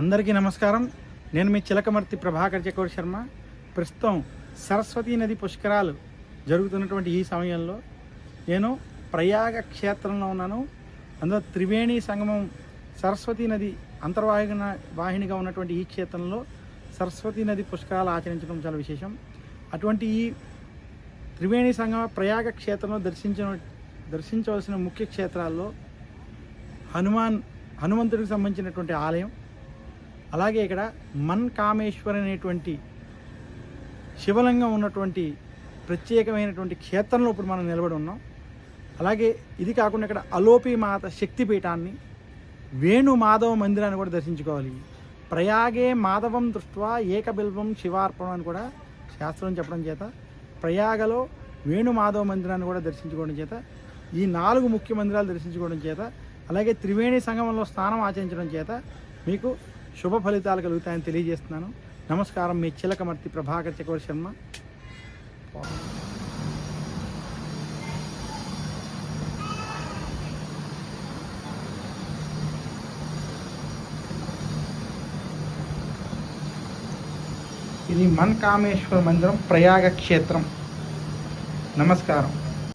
అందరికీ నమస్కారం. నేను మీ చిలకమర్తి ప్రభాకర్ చకోర్ శర్మ. ప్రస్తుతం సరస్వతీ నది పుష్కరాలు జరుగుతున్నటువంటి ఈ సమయంలో నేను ప్రయాగ క్షేత్రంలో ఉన్నాను. అందులో త్రివేణి సంగమం సరస్వతీ నది వాహినిగా ఉన్నటువంటి ఈ క్షేత్రంలో సరస్వతీ నది పుష్కరాలు ఆచరించడం చాలా విశేషం. అటువంటి ఈ త్రివేణి సంగమ ప్రయాగ క్షేత్రంలో దర్శించవలసిన ముఖ్య క్షేత్రాల్లో హనుమంతుడికి సంబంధించినటువంటి ఆలయం, అలాగే ఇక్కడ మన్ కామేశ్వర్ అనేటువంటి శివలింగం ఉన్నటువంటి ప్రత్యేకమైనటువంటి క్షేత్రంలో ఇప్పుడు మనం నిలబడి ఉన్నాం. అలాగే ఇది కాకుండా ఇక్కడ అలోపి మాత శక్తిపీఠాన్ని, వేణు మాధవ మందిరాన్ని కూడా దర్శించుకోవాలి. ప్రయాగే మాధవం దృష్ట్వా ఏకబిల్వం శివార్పణం అని కూడా శాస్త్రం చెప్పడం చేత ప్రయాగలో వేణు మాధవ మందిరాన్ని కూడా దర్శించుకోవడం చేత, ఈ 4 ముఖ్య మందిరాలు దర్శించుకోవడం చేత, అలాగే త్రివేణి సంగమంలో స్నానం ఆచరించడం చేత మీకు శుభ ఫలితాలు కలుగుతాయని తెలియజేస్తున్నాను. నమస్కారం. మీ చిలకమర్తి ప్రభాకర్ చకోర్ శర్మ. ఇది మన్ కామేశ్వర మందిరం, ప్రయాగ క్షేత్రం. నమస్కారం.